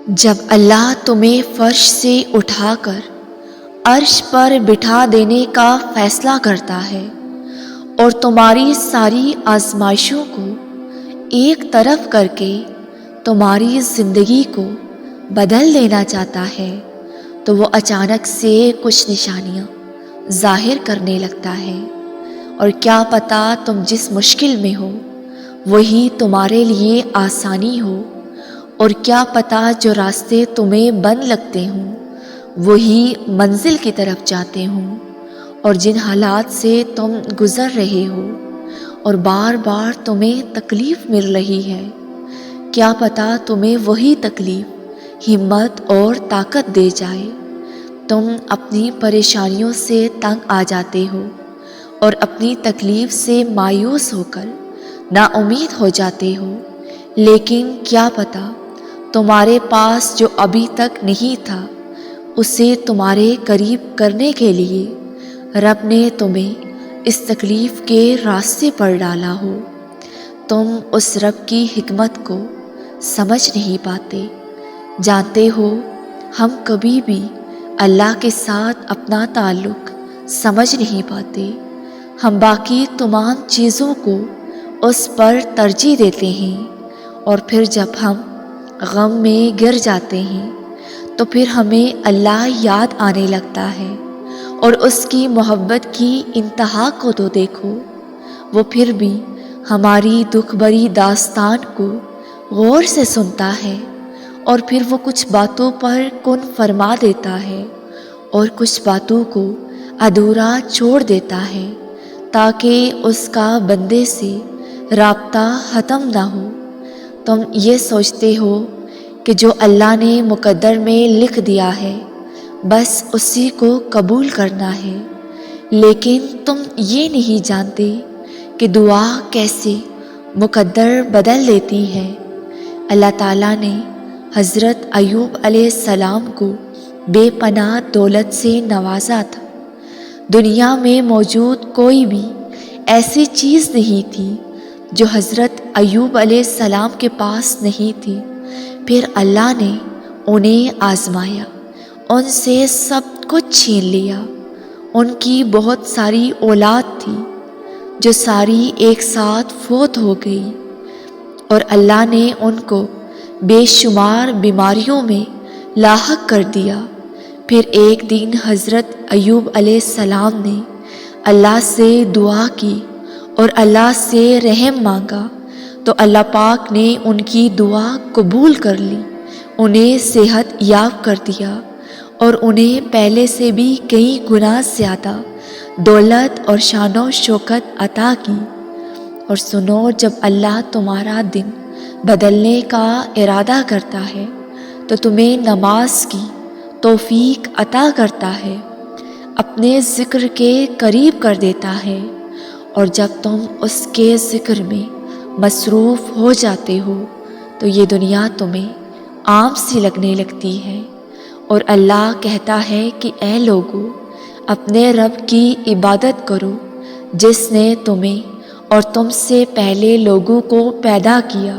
جب اللہ تمہیں فرش سے اٹھا کر عرش پر بٹھا دینے کا فیصلہ کرتا ہے اور تمہاری ساری آزمائشوں کو ایک طرف کر کے تمہاری زندگی کو بدل دینا چاہتا ہے تو وہ اچانک سے کچھ نشانیاں ظاہر کرنے لگتا ہے، اور کیا پتہ تم جس مشکل میں ہو وہی تمہارے لیے آسانی ہو، اور کیا پتہ جو راستے تمہیں بند لگتے ہوں وہی منزل کی طرف جاتے ہوں، اور جن حالات سے تم گزر رہے ہو اور بار بار تمہیں تکلیف مل رہی ہے، کیا پتہ تمہیں وہی تکلیف ہمت اور طاقت دے جائے۔ تم اپنی پریشانیوں سے تنگ آ جاتے ہو اور اپنی تکلیف سے مایوس ہو کر نا امید ہو جاتے ہو، لیکن کیا پتہ تمہارے پاس جو ابھی تک نہیں تھا اسے تمہارے قریب کرنے کے لیے رب نے تمہیں اس تکلیف کے راستے پر ڈالا ہو۔ تم اس رب کی حکمت کو سمجھ نہیں پاتے۔ جانتے ہو، ہم کبھی بھی اللہ کے ساتھ اپنا تعلق سمجھ نہیں پاتے۔ ہم باقی تمام چیزوں کو اس پر ترجیح دیتے ہیں، اور پھر جب ہم غم میں گر جاتے ہیں تو پھر ہمیں اللہ یاد آنے لگتا ہے، اور اس کی محبت کی انتہا کو تو دیکھو، وہ پھر بھی ہماری دکھ بھری داستان کو غور سے سنتا ہے، اور پھر وہ کچھ باتوں پر کن فرما دیتا ہے اور کچھ باتوں کو ادھورا چھوڑ دیتا ہے تاکہ اس کا بندے سے رابطہ ختم نہ ہو۔ تم یہ سوچتے ہو کہ جو اللہ نے مقدر میں لکھ دیا ہے بس اسی کو قبول کرنا ہے، لیکن تم یہ نہیں جانتے کہ دعا کیسے مقدر بدل دیتی ہے۔ اللہ تعالیٰ نے حضرت ایوب علیہ السلام کو بے پناہ دولت سے نوازا تھا۔ دنیا میں موجود کوئی بھی ایسی چیز نہیں تھی جو حضرت ایوب علیہ السلام کے پاس نہیں تھی۔ پھر اللہ نے انہیں آزمایا، ان سے سب کچھ چھین لیا۔ ان کی بہت ساری اولاد تھی جو ساری ایک ساتھ فوت ہو گئی، اور اللہ نے ان کو بے شمار بیماریوں میں لاحق کر دیا۔ پھر ایک دن حضرت ایوب علیہ السلام نے اللہ سے دعا کی اور اللہ سے رحم مانگا، تو اللہ پاک نے ان کی دعا قبول کر لی، انہیں صحت یاب کر دیا، اور انہیں پہلے سے بھی کئی گنا زیادہ دولت اور شان و شوکت عطا کی۔ اور سنو، جب اللہ تمہارا دن بدلنے کا ارادہ کرتا ہے تو تمہیں نماز کی توفیق عطا کرتا ہے، اپنے ذکر کے قریب کر دیتا ہے، اور جب تم اس کے ذکر میں مصروف ہو جاتے ہو تو یہ دنیا تمہیں عام سی لگنے لگتی ہے، اور اللہ کہتا ہے کہ اے لوگو، اپنے رب کی عبادت کرو جس نے تمہیں اور تم سے پہلے لوگوں کو پیدا کیا،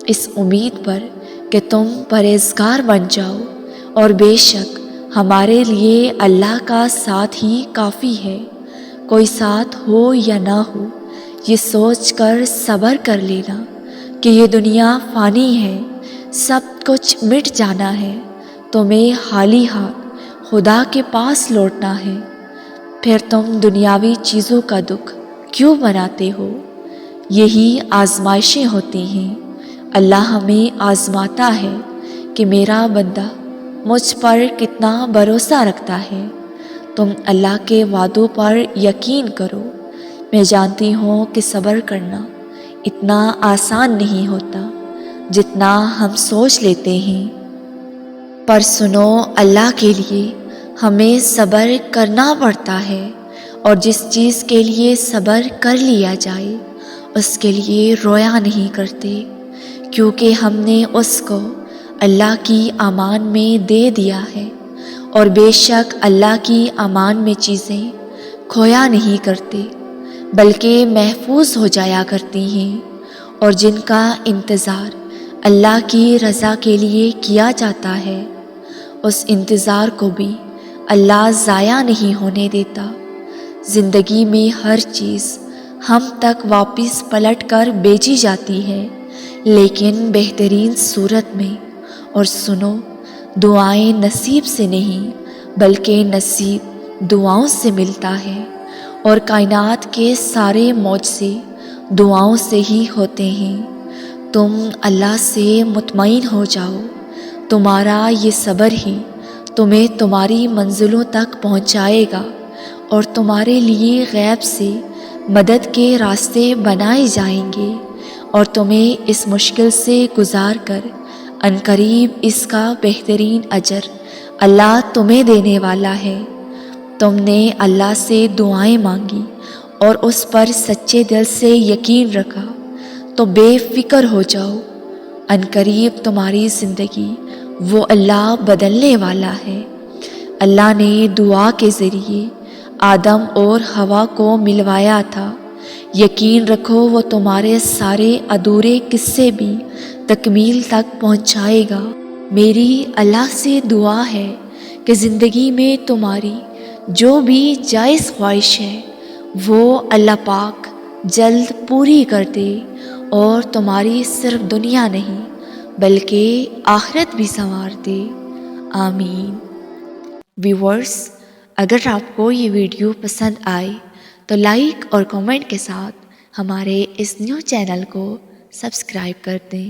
اس امید پر کہ تم پرہیزگار بن جاؤ، اور بے شک ہمارے لیے اللہ کا ساتھ ہی کافی ہے۔ کوئی ساتھ ہو یا نہ ہو، یہ سوچ کر صبر کر لینا کہ یہ دنیا فانی ہے، سب کچھ مٹ جانا ہے، تمہیں خالی ہاتھ خدا کے پاس لوٹنا ہے۔ پھر تم دنیاوی چیزوں کا دکھ کیوں بناتے ہو؟ یہی آزمائشیں ہوتی ہیں۔ اللہ ہمیں آزماتا ہے کہ میرا بندہ مجھ پر کتنا بھروسہ رکھتا ہے۔ تم اللہ کے وعدوں پر یقین کرو۔ میں جانتی ہوں کہ صبر کرنا اتنا آسان نہیں ہوتا جتنا ہم سوچ لیتے ہیں، پر سنو، اللہ کے لیے ہمیں صبر کرنا پڑتا ہے، اور جس چیز کے لیے صبر کر لیا جائے اس کے لیے رویا نہیں کرتے، کیونکہ ہم نے اس کو اللہ کی امان میں دے دیا ہے، اور بے شک اللہ کی امان میں چیزیں کھویا نہیں کرتے بلکہ محفوظ ہو جایا کرتی ہیں، اور جن کا انتظار اللہ کی رضا کے لیے کیا جاتا ہے، اس انتظار کو بھی اللہ ضائع نہیں ہونے دیتا۔ زندگی میں ہر چیز ہم تک واپس پلٹ کر بھیجی جاتی ہے، لیکن بہترین صورت میں۔ اور سنو، دعائیں نصیب سے نہیں بلکہ نصیب دعاؤں سے ملتا ہے، اور کائنات کے سارے معجزے دعاؤں سے ہی ہوتے ہیں۔ تم اللہ سے مطمئن ہو جاؤ، تمہارا یہ صبر ہی تمہیں تمہاری منزلوں تک پہنچائے گا، اور تمہارے لیے غیب سے مدد کے راستے بنائے جائیں گے، اور تمہیں اس مشکل سے گزار کر عنقریب اس کا بہترین اجر اللہ تمہیں دینے والا ہے۔ تم نے اللہ سے دعائیں مانگی اور اس پر سچے دل سے یقین رکھا، تو بے فکر ہو جاؤ، عنقریب تمہاری زندگی وہ اللہ بدلنے والا ہے۔ اللہ نے دعا کے ذریعے آدم اور حوا کو ملوایا تھا۔ یقین رکھو وہ تمہارے سارے ادھورے قصے بھی تکمیل تک پہنچائے گا۔ میری اللہ سے دعا ہے کہ زندگی میں تمہاری جو بھی جائز خواہش ہے وہ اللہ پاک جلد پوری کر دے، اور تمہاری صرف دنیا نہیں بلکہ آخرت بھی سنوار دے، آمین۔ ویورز، اگر آپ کو یہ ویڈیو پسند آئے تو لائک اور کمنٹ کے ساتھ ہمارے اس نیو چینل کو سبسکرائب کر دیں۔